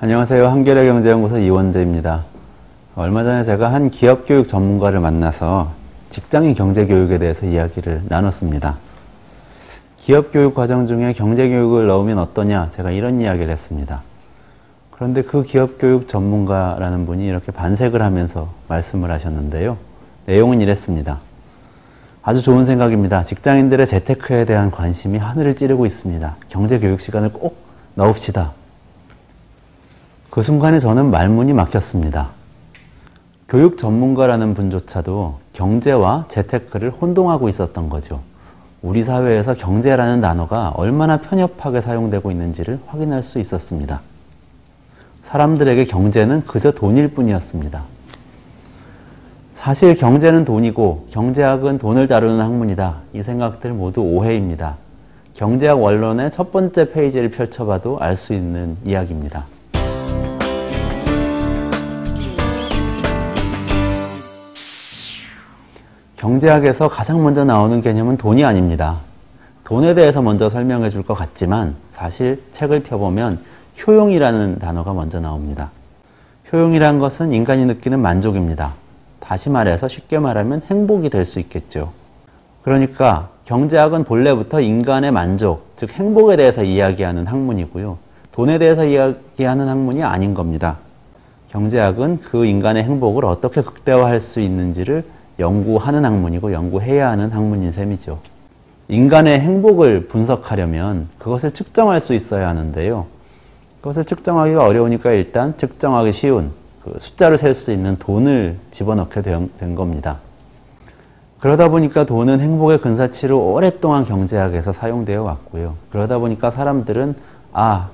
안녕하세요. 한겨레 경제연구소 이원재입니다. 얼마 전에 제가 한 기업교육 전문가를 만나서 직장인 경제교육에 대해서 이야기를 나눴습니다. 기업교육 과정 중에 경제교육을 넣으면 어떠냐, 제가 이런 이야기를 했습니다. 그런데 그 기업교육 전문가라는 분이 이렇게 반색을 하면서 말씀을 하셨는데요. 내용은 이랬습니다. 아주 좋은 생각입니다. 직장인들의 재테크에 대한 관심이 하늘을 찌르고 있습니다. 경제교육 시간을 꼭 넣읍시다. 그 순간에 저는 말문이 막혔습니다. 교육 전문가라는 분조차도 경제와 재테크를 혼동하고 있었던 거죠. 우리 사회에서 경제라는 단어가 얼마나 편협하게 사용되고 있는지를 확인할 수 있었습니다. 사람들에게 경제는 그저 돈일 뿐이었습니다. 사실 경제는 돈이고 경제학은 돈을 다루는 학문이다. 이 생각들 모두 오해입니다. 경제학 원론의 첫 번째 페이지를 펼쳐봐도 알 수 있는 이야기입니다. 경제학에서 가장 먼저 나오는 개념은 돈이 아닙니다. 돈에 대해서 먼저 설명해 줄 것 같지만 사실 책을 펴보면 효용이라는 단어가 먼저 나옵니다. 효용이란 것은 인간이 느끼는 만족입니다. 다시 말해서 쉽게 말하면 행복이 될 수 있겠죠. 그러니까 경제학은 본래부터 인간의 만족, 즉 행복에 대해서 이야기하는 학문이고요. 돈에 대해서 이야기하는 학문이 아닌 겁니다. 경제학은 그 인간의 행복을 어떻게 극대화할 수 있는지를 연구하는 학문이고 연구해야 하는 학문인 셈이죠. 인간의 행복을 분석하려면 그것을 측정할 수 있어야 하는데요. 그것을 측정하기가 어려우니까 일단 측정하기 쉬운 숫자를 셀 수 있는 돈을 집어넣게 된 겁니다. 그러다 보니까 돈은 행복의 근사치로 오랫동안 경제학에서 사용되어 왔고요. 그러다 보니까 사람들은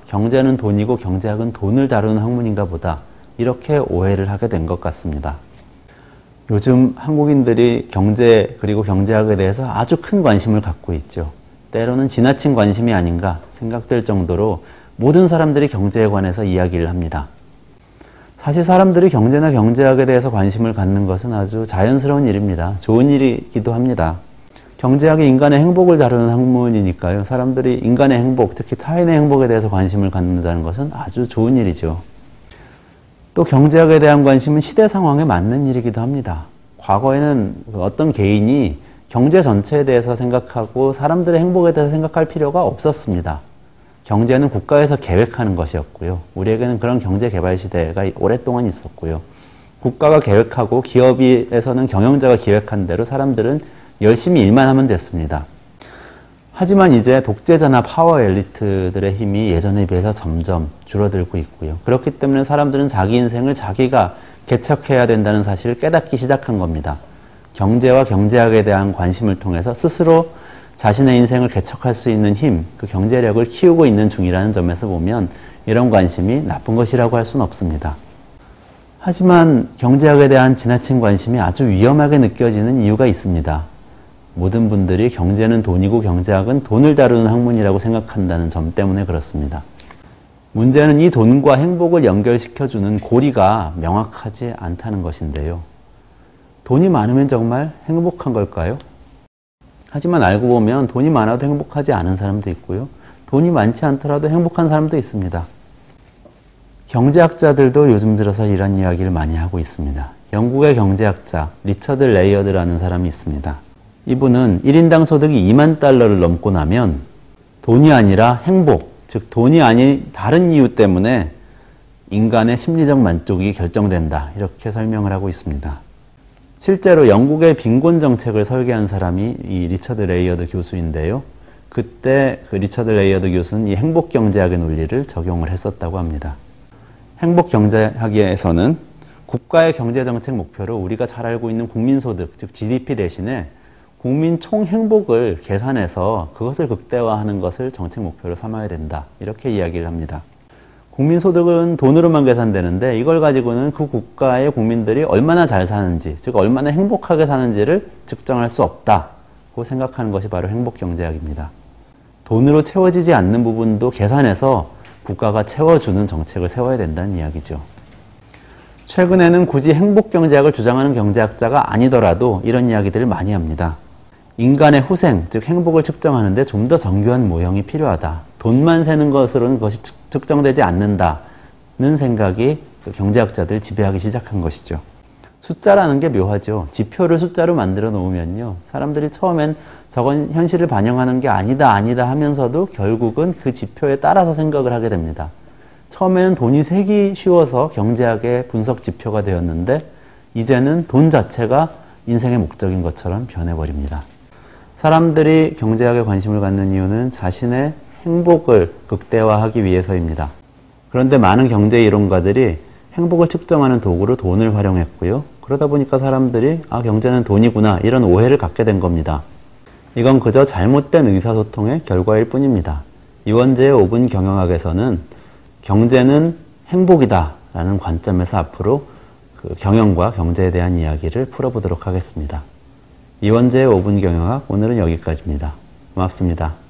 경제는 돈이고 경제학은 돈을 다루는 학문인가 보다 이렇게 오해를 하게 된 것 같습니다. 요즘 한국인들이 경제 그리고 경제학에 대해서 아주 큰 관심을 갖고 있죠. 때로는 지나친 관심이 아닌가 생각될 정도로 모든 사람들이 경제에 관해서 이야기를 합니다. 사실 사람들이 경제나 경제학에 대해서 관심을 갖는 것은 아주 자연스러운 일입니다. 좋은 일이기도 합니다. 경제학이 인간의 행복을 다루는 학문이니까요. 사람들이 인간의 행복, 특히 타인의 행복에 대해서 관심을 갖는다는 것은 아주 좋은 일이죠. 또 경제학에 대한 관심은 시대 상황에 맞는 일이기도 합니다. 과거에는 어떤 개인이 경제 전체에 대해서 생각하고 사람들의 행복에 대해서 생각할 필요가 없었습니다. 경제는 국가에서 계획하는 것이었고요. 우리에게는 그런 경제 개발 시대가 오랫동안 있었고요. 국가가 계획하고 기업에서는 경영자가 기획한 대로 사람들은 열심히 일만 하면 됐습니다. 하지만 이제 독재자나 파워 엘리트들의 힘이 예전에 비해서 점점 줄어들고 있고요. 그렇기 때문에 사람들은 자기 인생을 자기가 개척해야 된다는 사실을 깨닫기 시작한 겁니다. 경제와 경제학에 대한 관심을 통해서 스스로 자신의 인생을 개척할 수 있는 힘, 그 경제력을 키우고 있는 중이라는 점에서 보면 이런 관심이 나쁜 것이라고 할 수는 없습니다. 하지만 경제학에 대한 지나친 관심이 아주 위험하게 느껴지는 이유가 있습니다. 모든 분들이 경제는 돈이고 경제학은 돈을 다루는 학문이라고 생각한다는 점 때문에 그렇습니다. 문제는 이 돈과 행복을 연결시켜주는 고리가 명확하지 않다는 것인데요. 돈이 많으면 정말 행복한 걸까요? 하지만 알고 보면 돈이 많아도 행복하지 않은 사람도 있고요. 돈이 많지 않더라도 행복한 사람도 있습니다. 경제학자들도 요즘 들어서 이런 이야기를 많이 하고 있습니다. 영국의 경제학자 리처드 레이어드라는 사람이 있습니다. 이분은 1인당 소득이 2만 달러를 넘고 나면 돈이 아니라 행복, 즉 돈이 아닌 다른 이유 때문에 인간의 심리적 만족이 결정된다. 이렇게 설명을 하고 있습니다. 실제로 영국의 빈곤 정책을 설계한 사람이 이 리처드 레이어드 교수인데요. 그때 그 리처드 레이어드 교수는 이 행복 경제학의 논리를 적용을 했었다고 합니다. 행복 경제학에서는 국가의 경제 정책 목표로 우리가 잘 알고 있는 국민소득, 즉 GDP 대신에 국민 총 행복을 계산해서 그것을 극대화하는 것을 정책 목표로 삼아야 된다. 이렇게 이야기를 합니다. 국민소득은 돈으로만 계산되는데 이걸 가지고는 그 국가의 국민들이 얼마나 잘 사는지, 즉 얼마나 행복하게 사는지를 측정할 수 없다고 생각하는 것이 바로 행복경제학입니다. 돈으로 채워지지 않는 부분도 계산해서 국가가 채워주는 정책을 세워야 된다는 이야기죠. 최근에는 굳이 행복경제학을 주장하는 경제학자가 아니더라도 이런 이야기들을 많이 합니다. 인간의 후생, 즉 행복을 측정하는데 좀 더 정교한 모형이 필요하다. 돈만 세는 것으로는 그것이 측정되지 않는다. 생각이 경제학자들 지배하기 시작한 것이죠. 숫자라는 게 묘하죠. 지표를 숫자로 만들어 놓으면요. 사람들이 처음엔 저건 현실을 반영하는 게 아니다 하면서도 결국은 그 지표에 따라서 생각을 하게 됩니다. 처음에는 돈이 세기 쉬워서 경제학의 분석 지표가 되었는데 이제는 돈 자체가 인생의 목적인 것처럼 변해버립니다. 사람들이 경제학에 관심을 갖는 이유는 자신의 행복을 극대화하기 위해서입니다. 그런데 많은 경제 이론가들이 행복을 측정하는 도구로 돈을 활용했고요. 그러다 보니까 사람들이 경제는 돈이구나 이런 오해를 갖게 된 겁니다. 이건 그저 잘못된 의사소통의 결과일 뿐입니다. 이원재의 5분 경영학에서는 경제는 행복이다 라는 관점에서 앞으로 그 경영과 경제에 대한 이야기를 풀어보도록 하겠습니다. 이원재의 5분 경영학 오늘은 여기까지입니다. 고맙습니다.